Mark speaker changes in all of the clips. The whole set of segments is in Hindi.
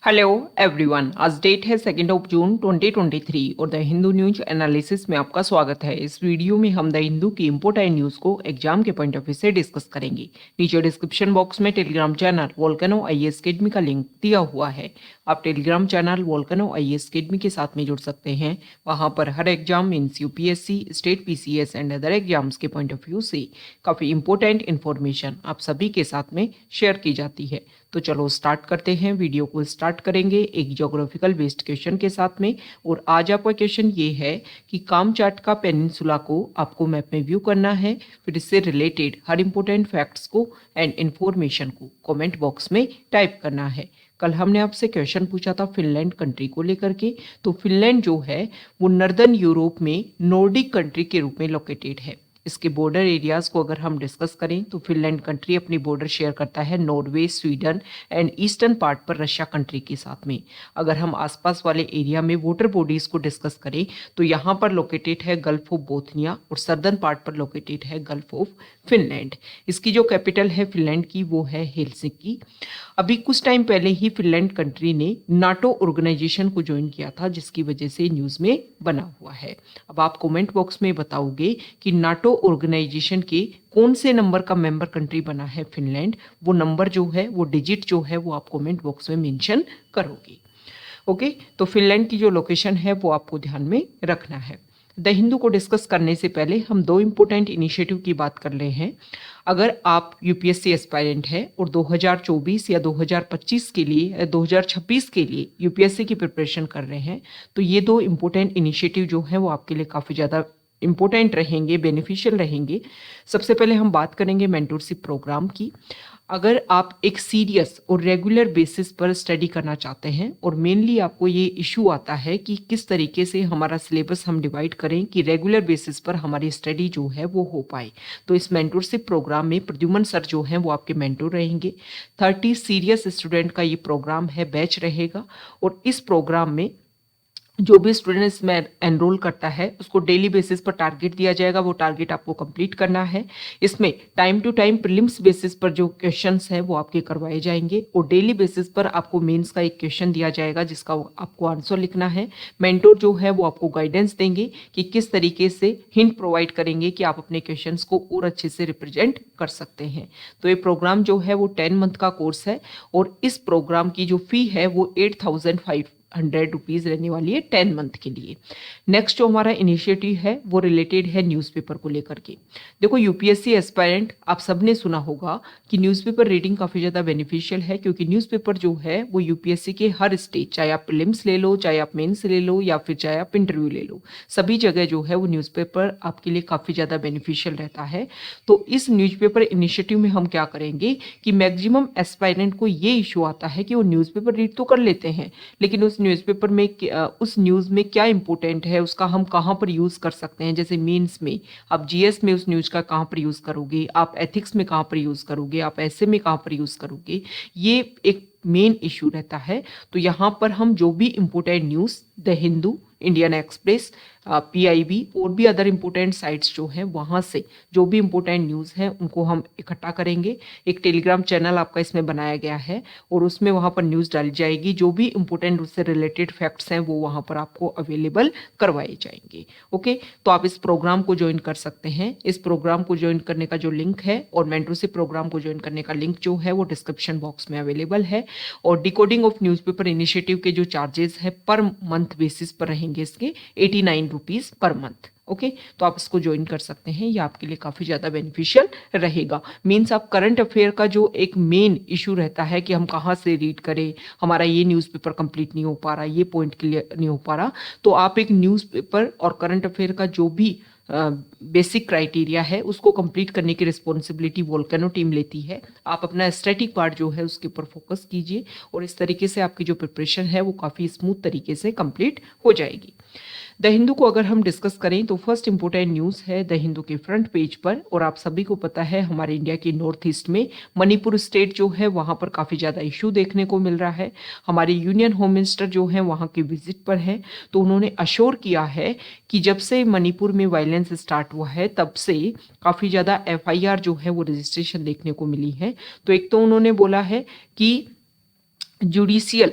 Speaker 1: Hello everyone. आज डेट है 2 जून 2023 और द हिंदू न्यूज एनालिसिस में आपका स्वागत है। इस वीडियो में हम द हिंदू की इंपोर्टेंट न्यूज को एग्जाम के पॉइंट ऑफ व्यू से डिस्कस करेंगे। नीचे डिस्क्रिप्शन बॉक्स में telegram channel volcano IAS academy का लिंक दिया हुआ है। आप telegram channel volcano IAS academy के साथ में जुड़ सकते हैं। वहां पर हर exam means UPSC, state PCS and other exams के पॉइंट ऑफ व्यू से काफी इंपॉर्टेंट इन्फॉर्मेशन आप सभी के साथ में शेयर की जाती है। तो चलो स्टार्ट करते हैं। वीडियो को स्टार्ट करेंगे एक ज्योग्राफिकल बेस्ड क्वेश्चन के साथ में। और आज आपका क्वेश्चन ये है कि कामचाट का पेनिनसुला को आपको मैप में व्यू करना है। फिर इससे रिलेटेड हर इंपॉर्टेंट फैक्ट्स को एंड इन्फॉर्मेशन को कमेंट बॉक्स में टाइप करना है। कल हमने आपसे क्वेश्चन पूछा था फिनलैंड कंट्री को लेकर के। तो फिनलैंड जो है वो नॉर्दर्न यूरोप में नॉर्डिक कंट्री के रूप में लोकेटेड है। इसके बॉर्डर एरियाज को अगर हम डिस्कस करें तो फिनलैंड कंट्री अपनी बॉर्डर शेयर करता है Norway, Sweden and eastern part पर रशिया कंट्री के साथ में। अगर हम आसपास वाले एरिया में वाटर बॉडीज को डिस्कस करें तो यहाँ पर लोकेटेड है गल्फ ऑफ बोथनिया और सर्दर्न पार्ट पर लोकेटेड है गल्फ ऑफ फिनलैंड। इसकी जो कैपिटल है फिनलैंड की वो है हेलसिंकी। अभी कुछ टाइम पहले ही फिनलैंड कंट्री ने नाटो ऑर्गेनाइजेशन को ज्वाइन किया था, जिसकी वजह से न्यूज में बना हुआ है। अब आप कमेंट बॉक्स में बताओगे कि नाटो ऑर्गेनाइजेशन के कौन से नंबर का मेंबर कंट्री बना है फिनलैंड। वो नंबर जो है, वो डिजिट जो है, वो आप कमेंट बॉक्स में मेंशन करोगे। ओके, तो फिनलैंड की जो लोकेशन है वो आपको ध्यान में रखना है। द हिंदू को डिस्कस करने से पहले हम दो इंपॉर्टेंट इनिशिएटिव की बात कर रहे हैं। अगर आप यूपीएससी एस्पायरेंट है और 2024 या 2025 के लिए 2026 के लिए यूपीएससी की प्रिपरेशन कर रहे हैं तो ये दो इंपॉर्टेंट इनिशिएटिव जो है वो आपके लिए काफ़ी ज़्यादा इंपॉर्टेंट रहेंगे, बेनिफिशियल रहेंगे। सबसे पहले हम बात करेंगे मेंटोरशिप प्रोग्राम की। अगर आप एक सीरियस और रेगुलर बेसिस पर स्टडी करना चाहते हैं और मेनली आपको ये इशू आता है कि किस तरीके से हमारा सिलेबस हम डिवाइड करें कि रेगुलर बेसिस पर हमारी स्टडी जो है वो हो पाए, तो इस मेंटोरशिप प्रोग्राम में प्रद्युमन सर जो हैं वो आपके मेंटोर रहेंगे। 30 सीरियस स्टूडेंट का ये प्रोग्राम है, बैच रहेगा। और इस प्रोग्राम में जो भी स्टूडेंट इसमें एनरोल करता है उसको डेली बेसिस पर टारगेट दिया जाएगा, वो टारगेट आपको कंप्लीट करना है। इसमें time to time prelims basis पर जो क्वेश्चंस हैं वो आपके करवाए जाएंगे और डेली बेसिस पर आपको मेंस का एक क्वेश्चन दिया जाएगा जिसका आपको आंसर लिखना है। मेंटोर जो है वो आपको गाइडेंस देंगे कि किस तरीके से, हिंट प्रोवाइड करेंगे कि आप अपने क्वेश्चन को और अच्छे से रिप्रेजेंट कर सकते हैं। तो ये प्रोग्राम जो है वो 10 मंथ का कोर्स है और इस प्रोग्राम की जो फी है वो 8,500 रुपीज़ रहने वाली है 10 मंथ के लिए। नेक्स्ट जो हमारा इनिशिएटिव है वो रिलेटेड है न्यूज़पेपर को लेकर के। देखो, यूपीएससी एस्पायरेंट आप सबने सुना होगा कि न्यूज़पेपर रीडिंग काफ़ी ज़्यादा बेनिफिशियल है, क्योंकि न्यूज़पेपर जो है वो यूपीएससी के हर स्टेज, चाहे आप प्रीलिम्स ले लो, चाहे आप मेंस ले लो या फिर चाहे आप इंटरव्यू ले लो, सभी जगह जो है वो न्यूज़पेपर आपके लिए काफ़ी ज़्यादा बेनिफिशियल रहता है। तो इस न्यूज़पेपर इनिशिएटिव में हम क्या करेंगे कि मैक्सिमम एस्पायरेंट को ये इशू आता है कि वो न्यूज़पेपर रीड तो कर लेते हैं लेकिन उस न्यूज़पेपर में उस न्यूज़ में क्या इंपॉर्टेंट है, उसका हम कहाँ पर यूज़ कर सकते हैं। जैसे मीन्स में आप जीएस में उस न्यूज़ का कहाँ पर यूज़ करोगे, आप एथिक्स में कहाँ पर यूज़ करोगे, आप ऐसे में कहाँ पर यूज़ करोगे, ये एक मेन इशू रहता है। तो यहाँ पर हम जो भी important news the Hindu, Indian express, PIB और भी अदर इम्पोर्टेंट साइट्स जो हैं वहाँ से जो भी इम्पोर्टेंट न्यूज़ हैं उनको हम इकट्ठा करेंगे। एक टेलीग्राम चैनल आपका इसमें बनाया गया है और उसमें वहाँ पर न्यूज़ डाली जाएगी। जो भी इम्पोर्टेंट उससे रिलेटेड फैक्ट्स हैं वो वहाँ पर आपको अवेलेबल करवाए जाएंगे। ओके, तो आप इस प्रोग्राम को ज्वाइन कर सकते हैं। इस प्रोग्राम को ज्वाइन करने का जो लिंक है और मेंटरशिप प्रोग्राम को ज्वाइन करने का लिंक जो है वो डिस्क्रिप्शन बॉक्स में अवेलेबल है। और डिकोडिंग ऑफ न्यूज़पेपर इनिशिएटिव के जो चार्जेस है पर मंथ बेसिस पर रहेंगे इसके 89 रुपीज़ पर मंथ। ओके, तो आप इसको ज्वाइन कर सकते हैं, ये आपके लिए काफ़ी ज़्यादा बेनिफिशियल रहेगा। मीन्स आप करंट अफेयर का जो एक मेन इशू रहता है कि हम कहाँ से रीड करें, हमारा ये न्यूज़पेपर कंप्लीट नहीं हो पा रहा, ये पॉइंट क्लियर नहीं हो पा रहा, तो आप एक न्यूज़पेपर और करंट अफेयर का जो भी बेसिक क्राइटेरिया है उसको कंप्लीट करने की रिस्पॉन्सिबिलिटी वोल्केनो टीम लेती है। आप अपना स्टैटिक पार्ट जो है उसके ऊपर फोकस कीजिए और इस तरीके से आपकी जो प्रिपरेशन है वो काफ़ी स्मूथ तरीके से कंप्लीट हो जाएगी। द हिंदू को अगर हम डिस्कस करें तो फर्स्ट इंपॉर्टेंट न्यूज़ है द हिंदू के फ्रंट पेज पर। और आप सभी को पता है हमारे इंडिया के नॉर्थ ईस्ट में मणिपुर स्टेट जो है वहाँ पर काफ़ी ज़्यादा इशू देखने को मिल रहा है। हमारे यूनियन होम मिनिस्टर जो है वहाँ के विजिट पर हैं, तो उन्होंने अश्योर किया है कि जब से मणिपुर में वायलेंस स्टार्ट हुआ है तब से काफ़ी ज़्यादा एफआईआर जो है वो रजिस्ट्रेशन देखने को मिली है। तो एक तो उन्होंने बोला है कि जुडिशियल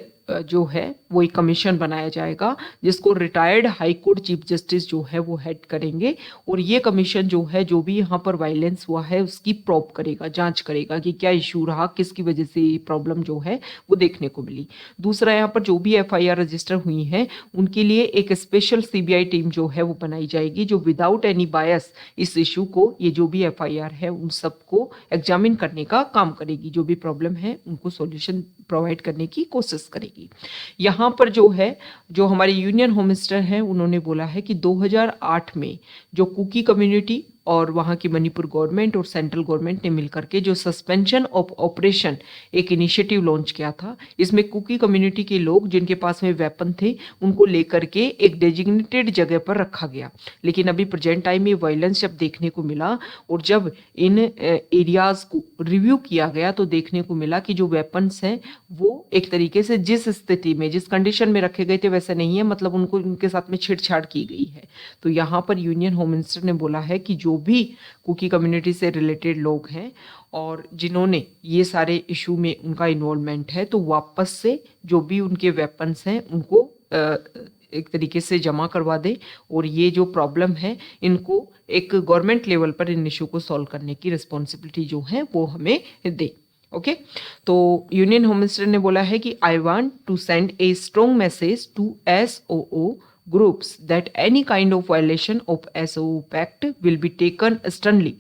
Speaker 1: जो है वो एक कमीशन बनाया जाएगा जिसको retired high court chief justice जो है वो हेड करेंगे। और ये कमीशन जो है जो भी यहाँ पर वायलेंस हुआ है उसकी प्रोब करेगा, जांच करेगा कि क्या इशू रहा, किसकी वजह से ये प्रॉब्लम जो है वो देखने को मिली। दूसरा, यहाँ पर जो भी एफआईआर रजिस्टर हुई हैं उनके लिए एक स्पेशल सीबीआई टीम जो है वो बनाई जाएगी जो विदाउट एनी बायस इस इशू को, ये जो भी एफआईआर है उन सबको एग्जामिन करने का काम करेगी, जो भी प्रॉब्लम है उनको सॉल्यूशन प्रोवाइड करने की कोशिश करेगी। यहाँ पर जो है, जो हमारे यूनियन होम मिनिस्टर हैं उन्होंने बोला है कि 2008 में जो कुकी कम्युनिटी और वहाँ की मणिपुर गवर्नमेंट और सेंट्रल गवर्नमेंट ने मिलकर के जो सस्पेंशन ऑफ ऑपरेशन एक इनिशिएटिव लॉन्च किया था, इसमें कुकी कम्युनिटी के लोग जिनके पास में वेपन थे उनको लेकर के एक डेजिग्नेटेड जगह पर रखा गया। लेकिन अभी प्रेजेंट टाइम में वायलेंस जब देखने को मिला और जब इन एरियाज को रिव्यू किया गया तो देखने को मिला कि जो वेपन्स हैं वो एक तरीके से जिस स्थिति में, जिस कंडीशन में रखे गए थे वैसे नहीं है, मतलब उनको उनके साथ में छेड़छाड़ की गई है। तो यहाँ पर यूनियन होम मिनिस्टर ने बोला है कि जो भी कुकी कम्युनिटी से रिलेटेड लोग हैं और जिन्होंने ये सारे इशू में उनका इन्वॉल्वमेंट है तो वापस से जो भी उनके वेपन्स हैं उनको एक तरीके से जमा करवा दे और ये जो प्रॉब्लम है इनको एक गवर्नमेंट लेवल पर इन इशू को सॉल्व करने की रिस्पॉन्सिबिलिटी जो है वो हमें दे। ओके तो यूनियन होम मिनिस्टर ने बोला है कि I want to send a strong message to SOO groups that any kind of violation of SOO pact will be taken sternly.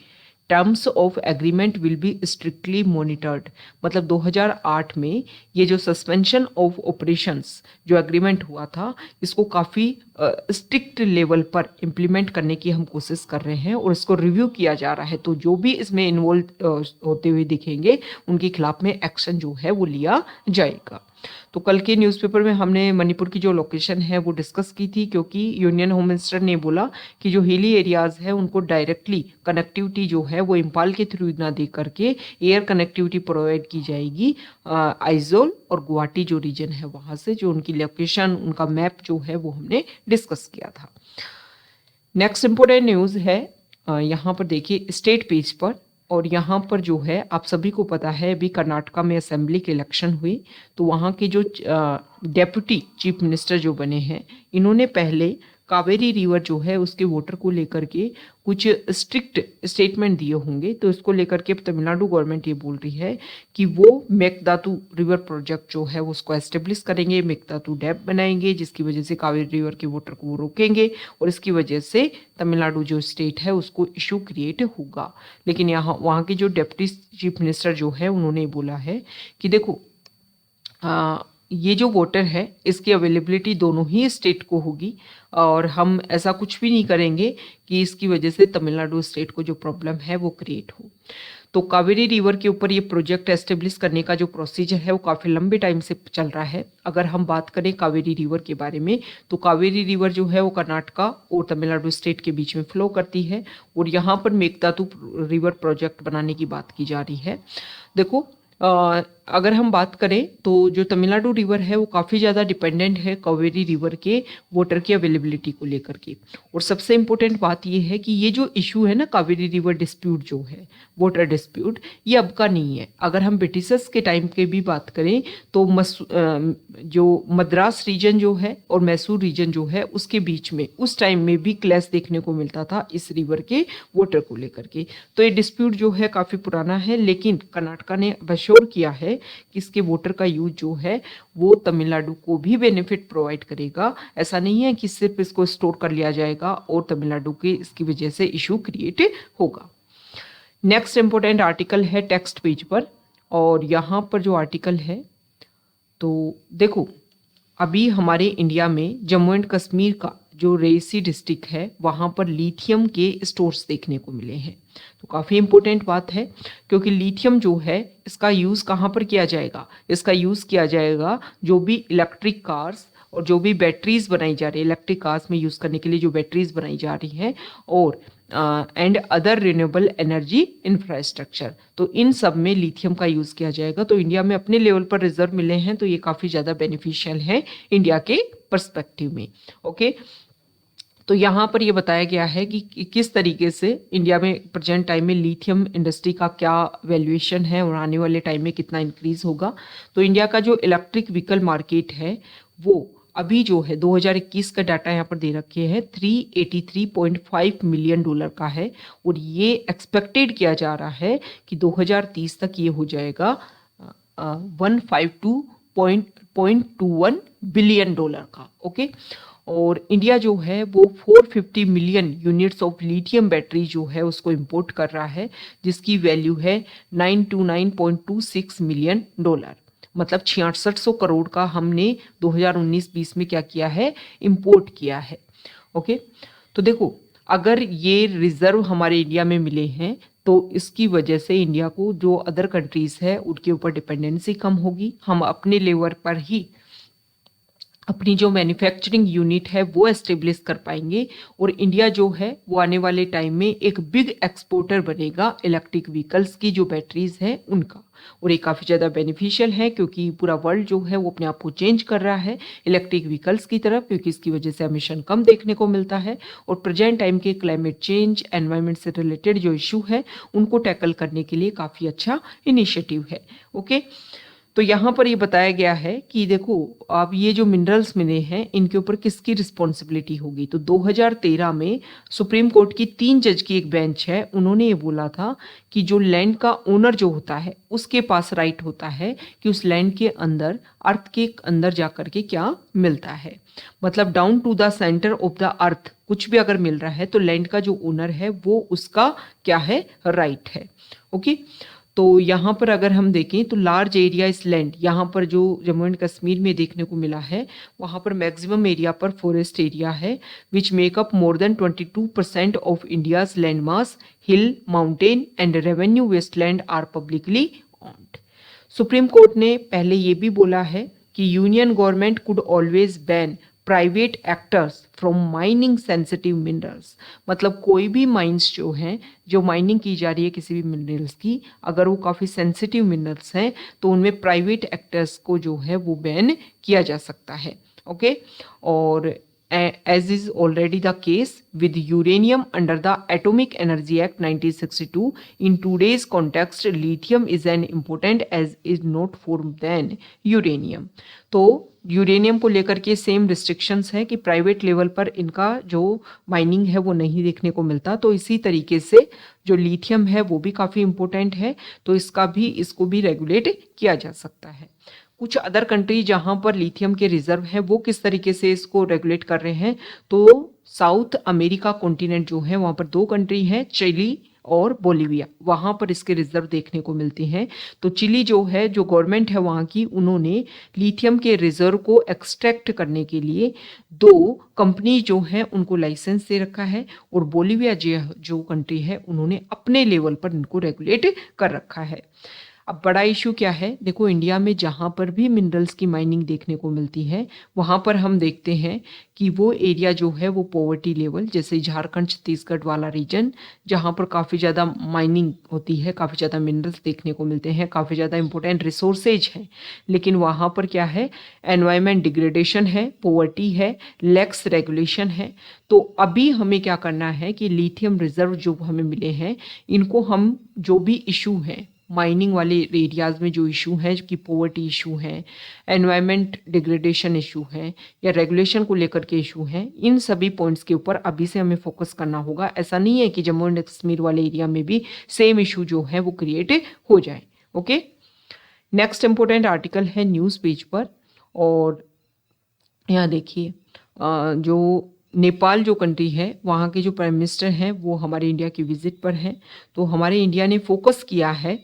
Speaker 1: Terms of agreement will be strictly monitored. मतलब 2008 में ये जो सस्पेंशन ऑफ ऑपरेशंस जो एग्रीमेंट हुआ था इसको काफ़ी स्ट्रिक्ट लेवल पर इम्प्लीमेंट करने की हम कोशिश कर रहे हैं और इसको रिव्यू किया जा रहा है। तो जो भी इसमें इन्वॉल्व होते हुए दिखेंगे उनके खिलाफ में एक्शन जो है वो लिया जाएगा। तो कल के न्यूज़पेपर में हमने मणिपुर की जो लोकेशन है वो डिस्कस की थी, क्योंकि यूनियन होम मिनिस्टर ने बोला कि जो हिली एरियाज है उनको डायरेक्टली कनेक्टिविटी जो है वो इम्फाल के थ्रू ना दे करके एयर कनेक्टिविटी प्रोवाइड की जाएगी आइजोल और गुवाहाटी जो रीजन है वहाँ से। जो उनकी लोकेशन, उनका मैप जो है वो हमने डिस्कस किया था। नेक्स्ट इंपॉर्टेंट न्यूज़ है यहाँ पर देखिए स्टेट पेज पर, और यहाँ पर जो है आप सभी को पता है अभी कर्नाटका में असेंबली के इलेक्शन हुई तो वहाँ के जो डेप्यूटी चीफ मिनिस्टर जो बने हैं इन्होंने पहले कावेरी रिवर जो है उसके वोटर को लेकर के कुछ स्ट्रिक्ट स्टेटमेंट दिए होंगे। तो इसको लेकर के तमिलनाडु गवर्नमेंट ये बोल रही है कि वो मेकदातु रिवर प्रोजेक्ट जो है उसको एस्टेब्लिश करेंगे, मेकदातु डैम बनाएंगे जिसकी वजह से कावेरी रिवर के वोटर को वो रोकेंगे और इसकी वजह से तमिलनाडु जो स्टेट है उसको इशू क्रिएट होगा। लेकिन यहाँ वहाँ के जो डिप्टी चीफ मिनिस्टर जो है उन्होंने बोला है कि देखो ये जो वाटर है इसकी अवेलेबिलिटी दोनों ही स्टेट को होगी और हम ऐसा कुछ भी नहीं करेंगे कि इसकी वजह से तमिलनाडु स्टेट को जो प्रॉब्लम है वो क्रिएट हो। तो कावेरी रिवर के ऊपर ये प्रोजेक्ट एस्टेब्लिश करने का जो प्रोसीजर है वो काफ़ी लंबे टाइम से चल रहा है। अगर हम बात करें कावेरी रिवर के बारे में तो कावेरी रिवर जो है वो कर्नाटका और तमिलनाडु स्टेट के बीच में फ्लो करती है और यहाँ पर मेकदातु रिवर प्रोजेक्ट बनाने की बात की जा रही है। देखो अगर हम बात करें तो जो तमिलनाडु रिवर है वो काफ़ी ज़्यादा डिपेंडेंट है कावेरी रिवर के वाटर की अवेलेबिलिटी को लेकर के। और सबसे इम्पोर्टेंट बात ये है कि ये जो इशू है ना कावेरी रिवर डिस्प्यूट जो है, वाटर डिस्प्यूट, ये अब का नहीं है। अगर हम ब्रिटिशर्स के टाइम के भी बात करें तो जो मद्रास रीजन जो है और मैसूर रीजन जो है उसके बीच में उस टाइम में भी क्लैश देखने को मिलता था इस रिवर के वाटर को लेकर के। तो ये डिस्प्यूट जो है काफ़ी पुराना है, लेकिन कर्नाटका ने अश्योर किया है कि इसके वाटर का यूज जो है वो तमिलनाडु को भी बेनिफिट प्रोवाइड करेगा। ऐसा नहीं है कि सिर्फ इसको स्टोर कर लिया जाएगा और तमिलनाडु के इसकी वजह से इशू क्रिएट होगा। नेक्स्ट इंपॉर्टेंट आर्टिकल है टेक्स्ट पेज पर, और यहाँ पर जो आर्टिकल है तो देखो अभी हमारे इंडिया में जम्मू एंड कश्मीर का जो रेसी डिस्ट्रिक्ट है वहाँ पर लिथियम के स्टोर्स देखने को मिले हैं। तो काफ़ी इम्पोर्टेंट बात है क्योंकि लिथियम जो है इसका यूज़ कहाँ पर किया जाएगा, इसका यूज़ किया जाएगा जो भी इलेक्ट्रिक कार्स और जो भी बैटरीज बनाई जा रही है, इलेक्ट्रिक कार्स में यूज़ करने के लिए जो बैटरीज बनाई जा रही हैं और and other renewable energy infrastructure, तो इन सब में लिथियम का यूज़ किया जाएगा। तो इंडिया में अपने लेवल पर रिजर्व मिले हैं तो ये काफ़ी ज़्यादा बेनिफिशियल है इंडिया के पर्सपेक्टिव में। ओके तो यहाँ पर ये बताया गया है कि किस तरीके से इंडिया में प्रेजेंट टाइम में लिथियम इंडस्ट्री का क्या वैल्यूएशन है और आने वाले टाइम में कितना इंक्रीज होगा। तो इंडिया का जो इलेक्ट्रिक व्हीकल मार्केट है वो अभी जो है 2021 का डाटा यहाँ पर दे रखे हैं 383.5 मिलियन डॉलर का है और ये एक्सपेक्टेड किया जा रहा है कि 2030 तक ये हो जाएगा 152.21 बिलियन डॉलर का। ओके, और इंडिया जो है वो 450 million units of lithium battery जो है उसको इंपोर्ट कर रहा है, जिसकी वैल्यू है 929.26 मिलियन डॉलर। मतलब 6600 करोड़ का हमने 2019-20 में क्या किया है, इंपोर्ट किया है। ओके, तो देखो अगर ये रिजर्व हमारे इंडिया में मिले हैं तो इसकी वजह से इंडिया को जो अदर कंट्रीज है उनके ऊपर डिपेंडेंसी कम होगी। हम अपने लेवल पर ही अपनी जो मैन्युफैक्चरिंग यूनिट है वो एस्टेब्लिश कर पाएंगे और इंडिया जो है वो आने वाले टाइम में एक बिग एक्सपोर्टर बनेगा इलेक्ट्रिक व्हीकल्स की जो बैटरीज है उनका। और ये काफ़ी ज़्यादा बेनिफिशियल है क्योंकि पूरा वर्ल्ड जो है वो अपने आप को चेंज कर रहा है इलेक्ट्रिक व्हीकल्स की तरफ, क्योंकि इसकी वजह से एमिशन कम देखने को मिलता है और प्रेजेंट टाइम के क्लाइमेट चेंज एनवायरनमेंट से रिलेटेड जो इशू है उनको टैकल करने के लिए काफ़ी अच्छा इनिशिएटिव है। ओके, तो यहाँ पर ये बताया गया है कि देखो अब ये जो मिनरल्स मिले हैं इनके ऊपर किसकी रिस्पॉन्सिबिलिटी होगी। तो 2013 में सुप्रीम कोर्ट की 3 जज की एक बेंच है, उन्होंने ये बोला था कि जो लैंड का ओनर जो होता है उसके पास राइट होता है कि उस लैंड के अंदर अर्थ के अंदर जा करके क्या मिलता है, मतलब down to the centre of the earth कुछ भी अगर मिल रहा है तो लैंड का जो ओनर है वो उसका क्या है, राइट है। ओके, तो यहाँ पर अगर हम देखें तो लार्ज एरिया इस लैंड, यहाँ पर जो जम्मू एंड कश्मीर में देखने को मिला है वहाँ पर मैक्सिमम एरिया पर फॉरेस्ट एरिया है which make up more than 22% of India's land mass, hill, mountain and revenue wasteland are publicly owned. Supreme court ने पहले ये भी बोला है कि union government could always ban private actors from mining sensitive minerals, मतलब कोई भी माइंस जो हैं जो माइनिंग की जा रही है किसी भी मिनरल्स की, अगर वो काफ़ी सेंसिटिव मिनरल्स हैं तो उनमें प्राइवेट एक्टर्स को जो है वो बैन किया जा सकता है। ओके, और as is already the case with uranium under the Atomic Energy Act 1962, in today's context lithium is an important as is not formed than uranium। तो यूरेनियम को लेकर के सेम रिस्ट्रिक्शंस है कि प्राइवेट लेवल पर इनका जो माइनिंग है वो नहीं देखने को मिलता, तो इसी तरीके से जो लिथियम है वो भी काफ़ी इम्पोर्टेंट है, तो इसको भी रेगुलेट किया जा सकता है। कुछ अदर कंट्री जहां पर लिथियम के रिजर्व हैं वो किस तरीके से इसको रेगुलेट कर रहे हैं, तो साउथ अमेरिका कॉन्टिनेंट जो है वहां पर 2 कंट्री हैं, चिली और बोलिविया, वहां पर इसके रिजर्व देखने को मिलते हैं। तो चिली जो है जो गवर्नमेंट है वहां की, उन्होंने लिथियम के रिजर्व को एक्सट्रैक्ट करने के लिए 2 कंपनी जो है उनको लाइसेंस दे रखा है और बोलिविया जो कंट्री है उन्होंने अपने लेवल पर इनको रेगुलेट कर रखा है। अब बड़ा इशू क्या है, देखो इंडिया में जहाँ पर भी मिनरल्स की माइनिंग देखने को मिलती है वहाँ पर हम देखते हैं कि वो एरिया जो है वो पॉवर्टी लेवल, जैसे झारखंड छत्तीसगढ़ वाला रीजन जहाँ पर काफ़ी ज़्यादा माइनिंग होती है, काफ़ी ज़्यादा मिनरल्स देखने को मिलते हैं, काफ़ी ज़्यादा इंपॉर्टेंट रिसोर्सेज हैं, लेकिन वहाँ पर क्या है, एनवायरमेंट डिग्रेडेशन है, पॉवर्टी है, लैक्स रेगुलेशन है। तो अभी हमें क्या करना है कि लिथियम रिजर्व जो हमें मिले हैं इनको हम जो भी इशू हैं माइनिंग वाले एरियाज़ में जो इशू है कि पॉवर्टी इशू है, एनवायरनमेंट डिग्रेडेशन इशू है या रेगुलेशन को लेकर के इशू है, इन सभी पॉइंट्स के ऊपर अभी से हमें फोकस करना होगा। ऐसा नहीं है कि जम्मू एंड कश्मीर वाले एरिया में भी सेम इशू जो है वो क्रिएट हो जाए। ओके, नेक्स्ट इंपॉर्टेंट आर्टिकल है न्यूज़ पेज पर, और यहाँ देखिए जो नेपाल जो कंट्री है वहाँ के जो प्राइम मिनिस्टर हैं वो हमारे इंडिया की विजिट पर हैं। तो हमारे इंडिया ने फोकस किया है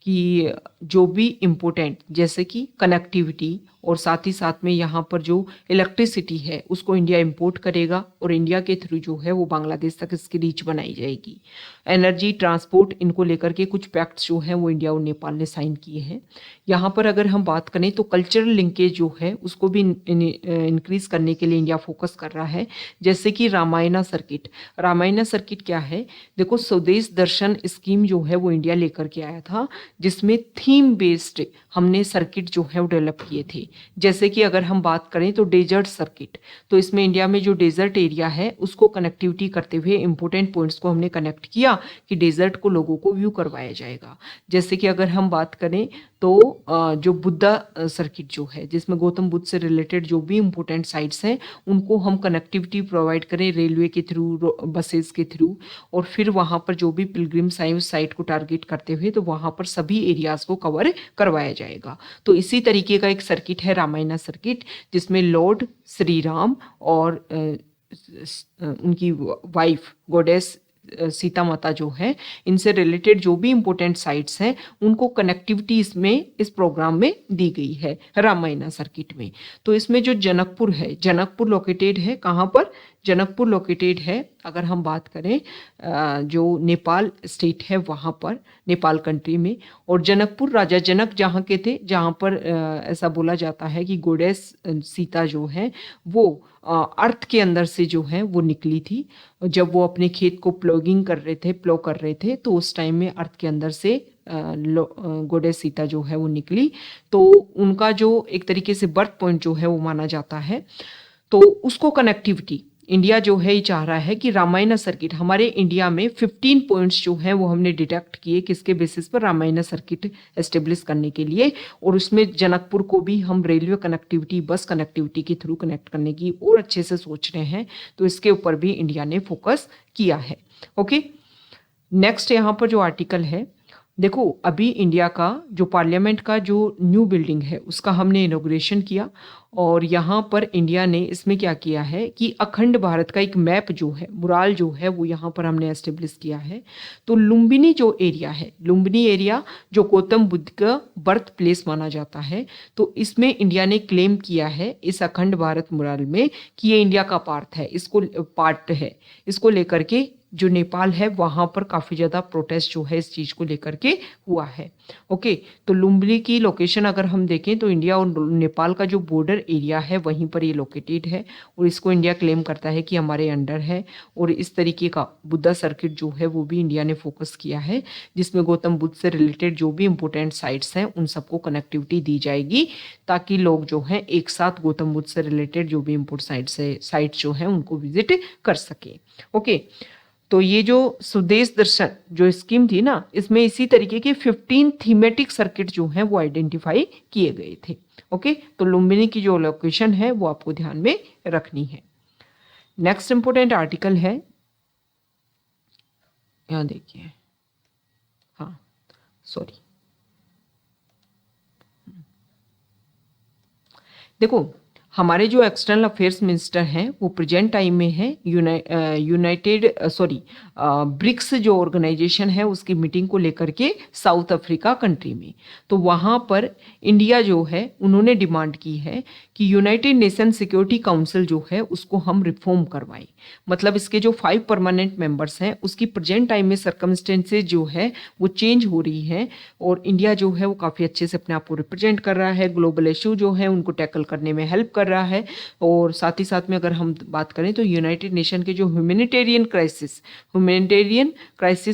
Speaker 1: कि जो भी इम्पोर्टेंट जैसे कि कनेक्टिविटी और साथ ही साथ में यहाँ पर जो इलेक्ट्रिसिटी है उसको इंडिया इंपोर्ट करेगा और इंडिया के थ्रू जो है वो बांग्लादेश तक इसकी रीच बनाई जाएगी। एनर्जी, ट्रांसपोर्ट, इनको लेकर के कुछ पैक्ट्स जो हैं वो इंडिया और नेपाल ने साइन किए हैं। यहाँ पर अगर हम बात करें तो कल्चरल लिंकेज जो है उसको भी इंक्रीज करने के लिए इंडिया फोकस कर रहा है, जैसे कि रामायणा सर्किट। रामायणा सर्किट क्या है, देखो स्वदेश दर्शन स्कीम जो है वो इंडिया लेकर के आया था, जिसमें थीम बेस्ड हमने सर्किट जो है वो डेवलप किए थे। जैसे कि अगर हम बात करें तो डेजर्ट सर्किट, तो इसमें इंडिया में जो डेजर्ट एरिया है उसको कनेक्टिविटी करते हुए इंपॉर्टेंट पॉइंट्स को हमने कनेक्ट किया कि डेजर्ट को लोगों को व्यू करवाया जाएगा। जैसे कि अगर हम बात करें तो जो बुद्धा सर्किट जो है, जिसमें गौतम बुद्ध से रिलेटेड जो भी इंपॉर्टेंट साइट्स हैं उनको हम कनेक्टिविटी प्रोवाइड करें रेलवे के थ्रू, बसेस के थ्रू, और फिर वहाँ पर जो भी पिलग्रिम साइट को टारगेट करते हुए तो वहाँ पर सभी एरियाज को कवर करवाया जाएगा। तो इसी तरीके का एक सर्किट है रामायण सर्किट, जिसमें लॉर्ड श्री राम और उनकी वाइफ गॉडेस सीता माता जो है, इनसे रिलेटेड जो भी इंपॉर्टेंट साइट्स हैं उनको कनेक्टिविटी इसमें इस प्रोग्राम में दी गई है रामायण सर्किट में। तो इसमें जो जनकपुर है, जनकपुर लोकेटेड है कहाँ पर? जनकपुर लोकेटेड है अगर हम बात करें जो नेपाल स्टेट है वहाँ पर, नेपाल कंट्री में। और जनकपुर राजा जनक जहाँ के थे, जहाँ पर ऐसा बोला जाता है कि गॉडेस सीता जो है वो अर्थ के अंदर से जो है वो निकली थी। जब वो अपने खेत को प्लो कर रहे थे तो उस टाइम में अर्थ के अंदर से गॉडेस सीता जो है वो निकली। तो उनका जो एक तरीके से बर्थ पॉइंट जो है वो माना जाता है। तो उसको कनेक्टिविटी इंडिया जो है ये चाह रहा है कि रामायण सर्किट, हमारे इंडिया में 15 पॉइंट्स जो हैं वो हमने डिटेक्ट किए, किसके बेसिस पर? रामायण सर्किट एस्टेब्लिश करने के लिए। और उसमें जनकपुर को भी हम रेलवे कनेक्टिविटी, बस कनेक्टिविटी के थ्रू कनेक्ट करने की और अच्छे से सोच रहे हैं। तो इसके ऊपर भी इंडिया ने फोकस किया है। ओके, नेक्स्ट यहाँ पर जो आर्टिकल है, देखो अभी इंडिया का जो पार्लियामेंट का जो न्यू बिल्डिंग है उसका हमने इनॉग्रेशन किया, और यहाँ पर इंडिया ने इसमें क्या किया है कि अखंड भारत का एक मैप जो है, मुराल जो है वो यहाँ पर हमने एस्टेब्लिश किया है। तो लुम्बिनी जो एरिया है, लुम्बिनी एरिया जो गौतम बुद्ध का बर्थ प्लेस माना जाता है, तो इसमें इंडिया ने क्लेम किया है इस अखंड भारत मुराल में कि ये इंडिया का पार्ट है। इसको लेकर के जो नेपाल है वहाँ पर काफ़ी ज़्यादा प्रोटेस्ट जो है इस चीज़ को लेकर के हुआ है। ओके, तो लुम्बिनी की लोकेशन अगर हम देखें तो इंडिया और नेपाल का जो बॉर्डर एरिया है वहीं पर ये लोकेटेड है, और इसको इंडिया क्लेम करता है कि हमारे अंडर है। और इस तरीके का बुद्धा सर्किट जो है वो भी इंडिया ने फोकस किया है, जिसमें गौतम बुद्ध से रिलेटेड जो भी इंपॉर्टेंट साइट्स हैं उन सबको कनेक्टिविटी दी जाएगी, ताकि लोग जो हैं एक साथ गौतम बुद्ध से रिलेटेड जो भी इंपॉर्टेंट साइट्स जो हैं उनको विजिट कर सके। ओके, तो ये जो स्वदेश दर्शन जो स्कीम थी ना, इसमें इसी तरीके के 15 थीमेटिक सर्किट जो हैं वो आइडेंटिफाई किए गए थे। ओके, तो लुम्बिनी की जो लोकेशन है वो आपको ध्यान में रखनी है। नेक्स्ट इंपोर्टेंट आर्टिकल है, यहाँ देखिए, हाँ सॉरी, देखो हमारे जो एक्सटर्नल अफेयर्स मिनिस्टर हैं वो प्रेजेंट टाइम में है ब्रिक्स जो ऑर्गेनाइजेशन है उसकी मीटिंग को लेकर के साउथ अफ्रीका कंट्री में। तो वहाँ पर इंडिया जो है उन्होंने डिमांड की है कि यूनाइटेड नेशन सिक्योरिटी काउंसिल जो है उसको हम रिफॉर्म करवाएं। मतलब इसके जो 5 परमानेंट मेंबर्स हैं उसकी प्रेजेंट टाइम में सर्कमस्टेंसेज जो है वो चेंज हो रही हैं, और इंडिया जो है वो काफ़ी अच्छे से अपने आप को रिप्रेजेंट कर रहा है, ग्लोबल इशू जो है उनको टैकल करने में हेल्प कर रहा है। और साथ ही साथ में अगर हम बात करें तो यूनाइटेड नेशन के जो ह्यूमैनिटेरियन क्राइसिस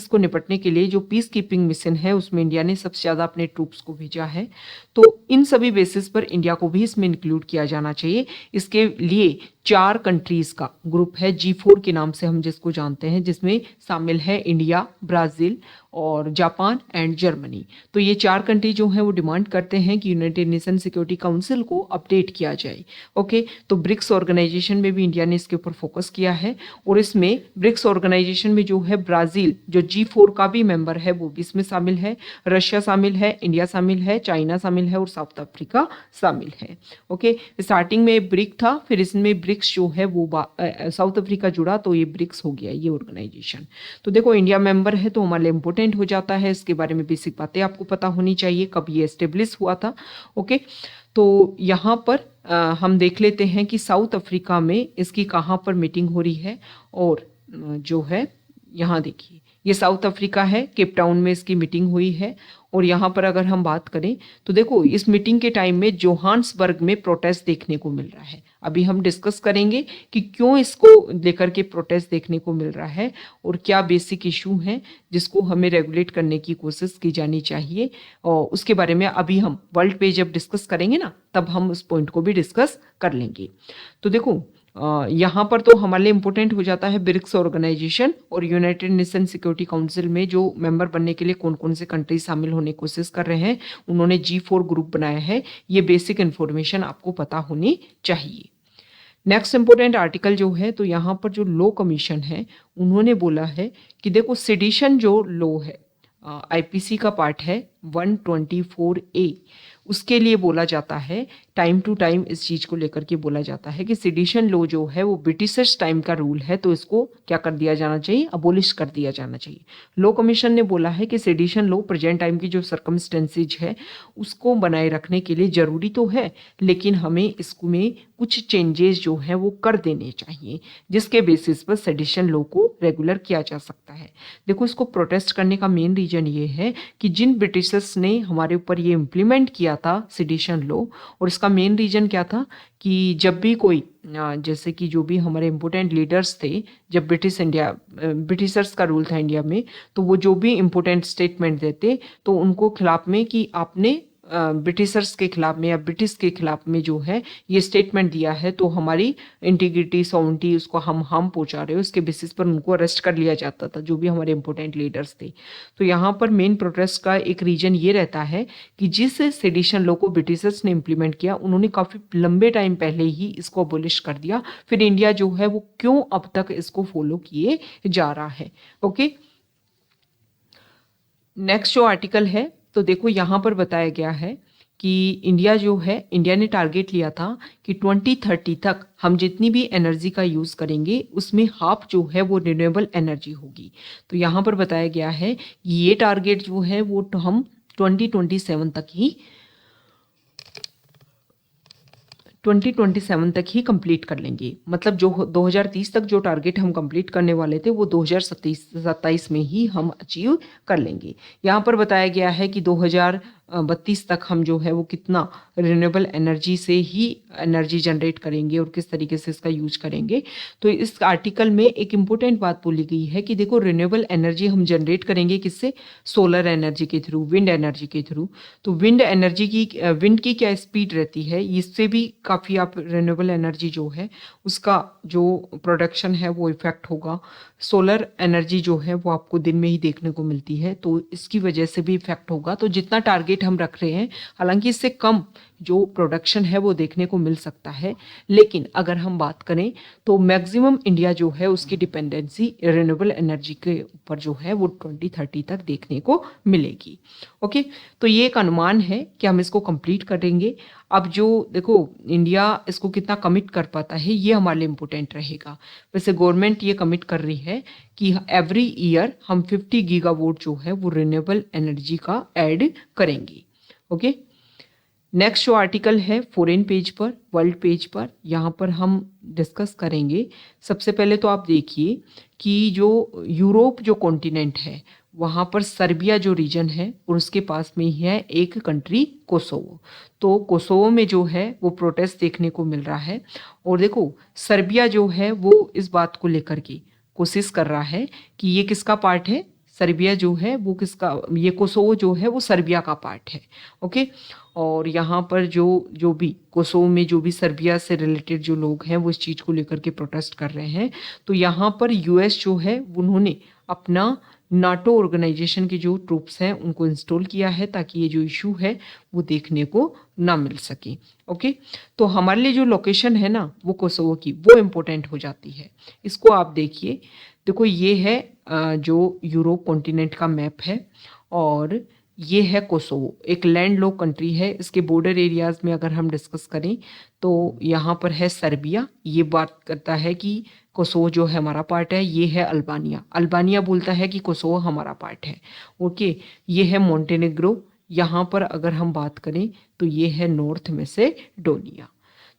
Speaker 1: को निपटने के लिए जो पीस कीपिंग मिशन है उसमें इंडिया ने सबसे ज़्यादा अपने ट्रूप्स को भेजा है। तो इन सभी बेसिस पर इंडिया को भी इसमें इंक्लूड किया जाना चाहिए। इसके लिए 4 कंट्रीज का ग्रुप है, G4 के नाम से हम जिसको जानते हैं, जिसमें शामिल है इंडिया, ब्राज़ील और जापान एंड जर्मनी। तो ये 4 कंट्री जो हैं वो डिमांड करते हैं कि यूनाइटेड नेशन सिक्योरिटी काउंसिल को अपडेट किया जाए। ओके, तो ब्रिक्स ऑर्गेनाइजेशन में भी इंडिया ने इसके ऊपर फोकस किया है, और इसमें ब्रिक्स ऑर्गेनाइजेशन में जो है ब्राज़ील जो G4 का भी मेंबर है वो भी इसमें शामिल है, रशिया शामिल है, इंडिया शामिल है, चाइना शामिल है और साउथ अफ्रीका शामिल है। ओके, स्टार्टिंग में ब्रिक था, फिर इसमें ब्रिक्स जो है वो साउथ अफ्रीका जुड़ा तो ये ब्रिक्स हो गया ये ऑर्गेनाइजेशन। तो देखो इंडिया मेंबर है तो हमारे लिए इंपॉर्टेंट हो जाता है, इसके बारे में बेसिक बातें आपको पता होनी चाहिए, कब ये एस्टेब्लिश हुआ था। ओके, तो यहाँ पर हम देख लेते हैं कि साउथ अफ्रीका में इसकी कहाँ पर मीटिंग हो रही है, और जो है यहाँ देखिए ये साउथ अफ्रीका है, केप टाउन में इसकी मीटिंग हुई है। और यहाँ पर अगर हम बात करें तो देखो इस मीटिंग के टाइम में जोहान्सबर्ग में प्रोटेस्ट देखने को मिल रहा है। अभी हम डिस्कस करेंगे कि क्यों इसको लेकर के प्रोटेस्ट देखने को मिल रहा है और क्या बेसिक इशू है जिसको हमें रेगुलेट करने की कोशिश की जानी चाहिए, और उसके बारे में अभी हम वर्ल्ड पे जब डिस्कस करेंगे ना तब हम उस पॉइंट को भी डिस्कस कर लेंगे। तो देखो यहाँ पर तो हमारे लिए इम्पोर्टेंट हो जाता है ब्रिक्स ऑर्गेनाइजेशन और यूनाइटेड नेशन सिक्योरिटी काउंसिल में जो मेंबर बनने के लिए कौन कौन से कंट्रीज शामिल होने की कोशिश कर रहे हैं। उन्होंने G4 ग्रुप बनाया है। ये बेसिक इन्फॉर्मेशन आपको पता होनी चाहिए। नेक्स्ट इंपॉर्टेंट आर्टिकल जो है तो यहाँ पर जो लॉ कमीशन है उन्होंने बोला है कि देखो सेडिशन जो लॉ है आईपीसी का पार्ट है 124A, उसके लिए बोला जाता है टाइम टू टाइम इस चीज़ को लेकर के बोला जाता है कि सेडिशन लॉ जो है वो ब्रिटिशर्स टाइम का रूल है, तो इसको क्या कर दिया जाना चाहिए, अबोलिश कर दिया जाना चाहिए। लॉ कमीशन ने बोला है कि सेडिशन लॉ प्रेजेंट टाइम की जो सर्कमस्टेंसेज है उसको बनाए रखने के लिए ज़रूरी तो है, लेकिन हमें इसमें कुछ चेंजेस जो है वो कर देने चाहिए जिसके बेसिस पर सेडिशन लॉ को रेगुलर किया जा सकता है। देखो इसको प्रोटेस्ट करने का मेन रीजन ये है कि जिन ब्रिटिशर्स ने हमारे ऊपर ये इम्प्लीमेंट किया था सेडिशन लॉ, और इसका मेन रीजन क्या था कि जब भी कोई जैसे कि जो भी हमारे इम्पोर्टेंट लीडर्स थे, जब ब्रिटिशर्स का रूल था इंडिया में, तो वो जो भी इम्पोर्टेंट स्टेटमेंट देते तो उनको खिलाफ में कि आपने ब्रिटिशर्स के खिलाफ में या ब्रिटिश के खिलाफ में जो है ये स्टेटमेंट दिया है तो हमारी इंटीग्रिटी सॉवरेनिटी उसको हम पहुंचा रहे हो, उसके बेसिस पर उनको अरेस्ट कर लिया जाता था जो भी हमारे इंपॉर्टेंट लीडर्स थे। तो यहाँ पर मेन प्रोटेस्ट का एक रीजन ये रहता है कि जिस सेडिशन लॉ को ब्रिटिशर्स ने इम्प्लीमेंट किया उन्होंने काफ़ी लंबे टाइम पहले ही इसको अबोलिश कर दिया, फिर इंडिया जो है वो क्यों अब तक इसको फॉलो किए जा रहा है। ओके, नेक्स्ट जो आर्टिकल है तो देखो यहाँ पर बताया गया है कि इंडिया ने टारगेट लिया था कि 2030 तक हम जितनी भी एनर्जी का यूज़ करेंगे उसमें हाफ जो है वो रिन्यूएबल एनर्जी होगी। तो यहाँ पर बताया गया है कि ये टारगेट जो है वो तो हम 2027 तक ही कंप्लीट कर लेंगे। मतलब जो 2030 तक जो टारगेट हम कंप्लीट करने वाले थे वो 2027 में ही हम अचीव कर लेंगे। यहाँ पर बताया गया है कि 2032 तक हम जो है वो कितना रिन्यूएबल एनर्जी से ही एनर्जी जनरेट करेंगे और किस तरीके से इसका यूज करेंगे। तो इस आर्टिकल में एक इम्पोर्टेंट बात बोली गई है कि देखो रिन्यूएबल एनर्जी हम जनरेट करेंगे किससे, सोलर एनर्जी के थ्रू, विंड एनर्जी के थ्रू। तो विंड की क्या स्पीड रहती है, इससे भी काफ़ी आप रिन्यूएबल एनर्जी जो है उसका जो प्रोडक्शन है वो इफेक्ट होगा। सोलर एनर्जी जो है वो आपको दिन में ही देखने को मिलती है तो इसकी वजह से भी इफेक्ट होगा। तो जितना टारगेट हम रख रहे हैं, हालांकि इससे कम जो प्रोडक्शन है वो देखने को मिल सकता है, लेकिन अगर हम बात करें तो मैक्सिमम इंडिया जो है उसकी डिपेंडेंसी रिन्यूएबल एनर्जी के ऊपर जो है वो 2030 तक देखने को मिलेगी। ओके, तो ये एक अनुमान है कि हम इसको कंप्लीट करेंगे। अब जो देखो इंडिया इसको कितना कमिट कर पाता है ये हमारे लिए इम्पोर्टेंट रहेगा। वैसे गवर्नमेंट ये कमिट कर रही है कि एवरी ईयर हम 50 गीगावाट जो है वो रिन्यूएबल एनर्जी का ऐड करेंगे। ओके, नेक्स्ट जो आर्टिकल है फॉरेन पेज पर, वर्ल्ड पेज पर, यहाँ पर हम डिस्कस करेंगे। सबसे पहले तो आप देखिए कि जो यूरोप जो कॉन्टिनेंट है वहाँ पर सर्बिया जो रीजन है और उसके पास में ही है एक कंट्री कोसोवो। तो कोसोवो में जो है वो प्रोटेस्ट देखने को मिल रहा है। और देखो सर्बिया जो है वो इस बात को लेकर के कोशिश कर रहा है कि ये किसका पार्ट है, सर्बिया जो है वो किसका, ये कोसोवो जो है वो सर्बिया का पार्ट है। ओके, और यहाँ पर जो भी कोसोवो में जो भी सर्बिया से रिलेटेड जो लोग हैं वो इस चीज़ को लेकर के प्रोटेस्ट कर रहे हैं। तो यहाँ पर यूएस जो है उन्होंने अपना नाटो ऑर्गेनाइजेशन के जो ट्रूप्स हैं उनको इंस्टॉल किया है ताकि ये जो इशू है वो देखने को ना मिल सके। ओके, तो हमारे लिए जो लोकेशन है ना वो कोसोवो की वो इम्पोर्टेंट हो जाती है। इसको आप देखिए, देखो ये है जो यूरोप कॉन्टिनेंट का मैप है और ये है कोसोवो, एक लैंड लॉक कंट्री है। इसके बॉर्डर एरियाज में अगर हम डिस्कस करें तो यहाँ पर है सर्बिया, ये बात करता है कि कोसोवो जो है हमारा पार्ट है। ये है अल्बानिया बोलता है कि कोसोवो हमारा पार्ट है। ओके, ये है मोंटेनेग्रो। यहाँ पर अगर हम बात करें तो ये है नॉर्थ मैसेडोनिया।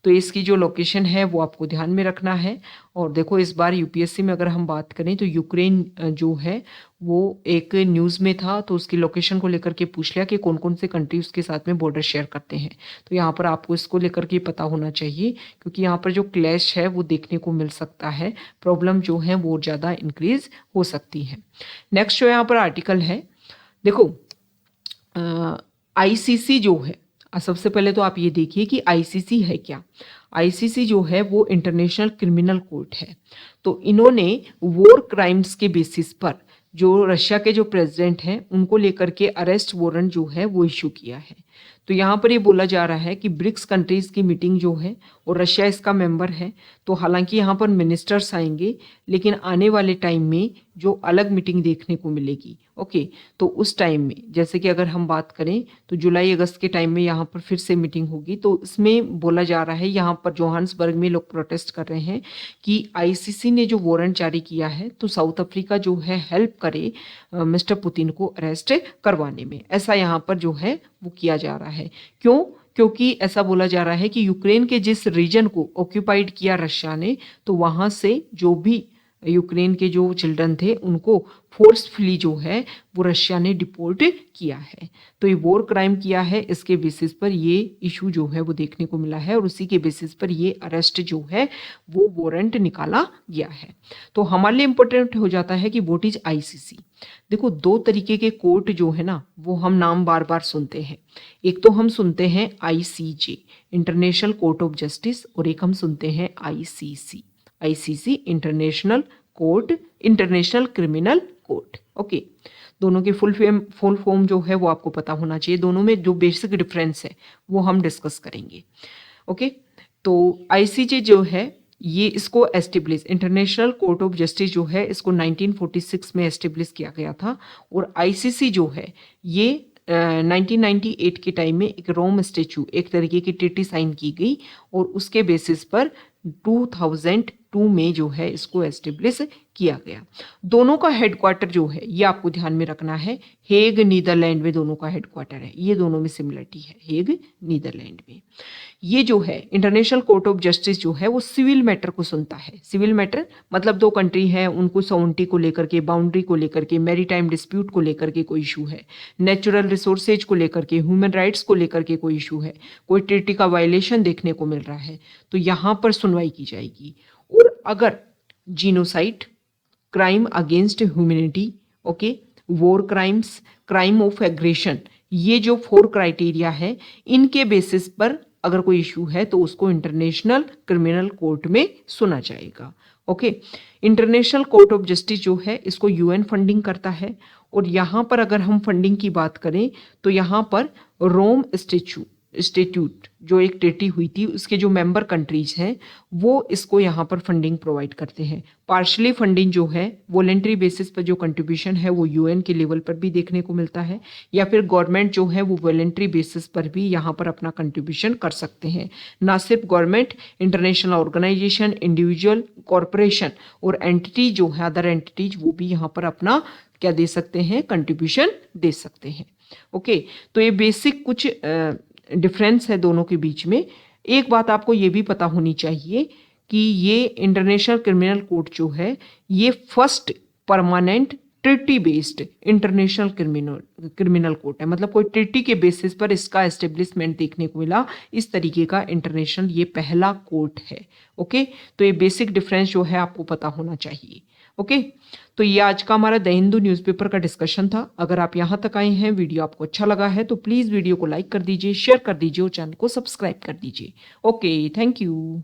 Speaker 1: तो इसकी जो लोकेशन है वो आपको ध्यान में रखना है। और देखो इस बार यूपीएससी में अगर हम बात करें तो यूक्रेन जो है वो एक न्यूज़ में था, तो उसकी लोकेशन को लेकर के पूछ लिया कि कौन कौन से कंट्री उसके साथ में बॉर्डर शेयर करते हैं। तो यहाँ पर आपको इसको लेकर के पता होना चाहिए, क्योंकि यहाँ पर जो क्लैश है वो देखने को मिल सकता है, प्रॉब्लम जो है वो ज़्यादा इंक्रीज हो सकती है। नेक्स्ट जो यहाँ पर आर्टिकल है, देखो आईसीसी जो है, सबसे पहले तो आप ये देखिए कि आईसीसी है क्या। आईसीसी जो है वो इंटरनेशनल क्रिमिनल कोर्ट है। तो इन्होंने वॉर क्राइम्स के बेसिस पर जो रशिया के जो प्रेसिडेंट हैं उनको लेकर के अरेस्ट वारंट जो है वो इशू किया है। तो यहाँ पर ये बोला जा रहा है कि ब्रिक्स कंट्रीज की मीटिंग जो है और रशिया इसका मेंबर है, तो हालांकि यहाँ पर मिनिस्टर्स आएंगे, लेकिन आने वाले टाइम में जो अलग मीटिंग देखने को मिलेगी। ओके, तो उस टाइम में जैसे कि अगर हम बात करें तो जुलाई अगस्त के टाइम में यहाँ पर फिर से मीटिंग होगी। तो इसमें बोला जा रहा है, यहाँ पर जोहान्सबर्ग में लोग प्रोटेस्ट कर रहे हैं कि आईसीसी ने जो वारंट जारी किया है तो साउथ अफ्रीका जो है हेल्प करे मिस्टर पुतिन को अरेस्ट करवाने में। ऐसा यहाँ पर जो है वो किया जा रहा है। क्यों? क्योंकि ऐसा बोला जा रहा है कि यूक्रेन के जिस रीजन को ऑक्यूपाइड किया रशिया ने, तो वहां से जो भी यूक्रेन के जो चिल्ड्रन थे उनको फोर्सफुली जो है वो रशिया ने डिपोर्ट किया है। तो ये वॉर क्राइम किया है, इसके बेसिस पर ये इशू जो है वो देखने को मिला है और उसी के बेसिस पर ये अरेस्ट जो है वो वारंट निकाला गया है। तो हमारे लिए इंपॉर्टेंट हो जाता है कि व्हाट इज आईसीसी। देखो दो तरीके के कोर्ट जो है ना वो हम नाम बार बार सुनते हैं। एक तो हम सुनते हैं ICJ, international court of justice, और एक हम सुनते हैं ICC, ICC international court, international criminal court. Okay, दोनों की फुल फॉर्म जो है वो आपको पता होना चाहिए। दोनों में जो बेसिक डिफरेंस है वो हम डिस्कस करेंगे। ओके, तो आईसीजे जो है ये इसको establish, international court of justice जो है इसको 1946 में एस्टेब्लिश किया गया था। और आईसीसी जो है ये 1998 के टाइम में एक रोम स्टेचू, एक तरीके की ट्रीटी साइन की गई और उसके बेसिस पर 2002 में जो है इसको एस्टेब्लिश किया गया। दोनों का हेडक्वार्टर जो है ये आपको ध्यान में रखना है, हेग नीदरलैंड में दोनों का हेडक्वार्टर है। ये दोनों में सिमिलरिटी है, हेग नीदरलैंड में। ये जो है इंटरनेशनल कोर्ट ऑफ जस्टिस जो है वो सिविल मैटर को सुनता है। सिविल मैटर मतलब दो कंट्री है, उनको सॉवरेनिटी को लेकर के, बाउंड्री को लेकर के, मैरीटाइम डिस्प्यूट को लेकर के कोई इशू है, नेचुरल रिसोर्सेज को लेकर के, ह्यूमन राइट्स को लेकर के कोई इशू है, कोई ट्रीटी का वायलेशन देखने को मिल रहा है, तो यहाँ पर सुनवाई की जाएगी। और अगर genocide, crime against humanity, okay, war crimes, crime of aggression, ये जो 4 क्राइटेरिया है, इनके बेसिस पर अगर कोई इशू है तो उसको इंटरनेशनल क्रिमिनल कोर्ट में सुना जाएगा। Okay, international court of justice जो है इसको यूएन फंडिंग करता है। और यहाँ पर अगर हम फंडिंग की बात करें तो यहाँ पर रोम इंस्टीट्यूट जो एक ट्रीटी हुई थी उसके जो मेंबर कंट्रीज हैं वो इसको यहाँ पर फंडिंग प्रोवाइड करते हैं। पार्शली फंडिंग जो है वॉलेंट्री बेसिस पर जो कंट्रीब्यूशन है वो यूएन के लेवल पर भी देखने को मिलता है, या फिर गवर्नमेंट जो है वो वॉलेंट्री बेसिस पर भी यहाँ पर अपना कंट्रीब्यूशन कर सकते हैं। ना सिर्फ government, international organisation, individual, corporation और एंटिटी जो है, अदर एंटिटीज, वो भी यहाँ पर अपना क्या दे सकते हैं, कंट्रीब्यूशन दे सकते हैं। ओके, तो ये बेसिक कुछ डिफरेंस है दोनों के बीच में। एक बात आपको ये भी पता होनी चाहिए कि ये इंटरनेशनल क्रिमिनल कोर्ट जो है ये first permanent treaty based international criminal court है। मतलब कोई ट्रीटी के बेसिस पर इसका एस्टेब्लिशमेंट देखने को मिला, इस तरीके का इंटरनेशनल ये पहला कोर्ट है। ओके, तो ये बेसिक डिफरेंस जो है आपको पता होना चाहिए। ओके, तो ये आज का हमारा द हिंदू न्यूज़पेपर का डिस्कशन था। अगर आप यहाँ तक आए हैं, वीडियो आपको अच्छा लगा है तो प्लीज़ वीडियो को लाइक कर दीजिए, शेयर कर दीजिए और चैनल को सब्सक्राइब कर दीजिए। Okay, thank you.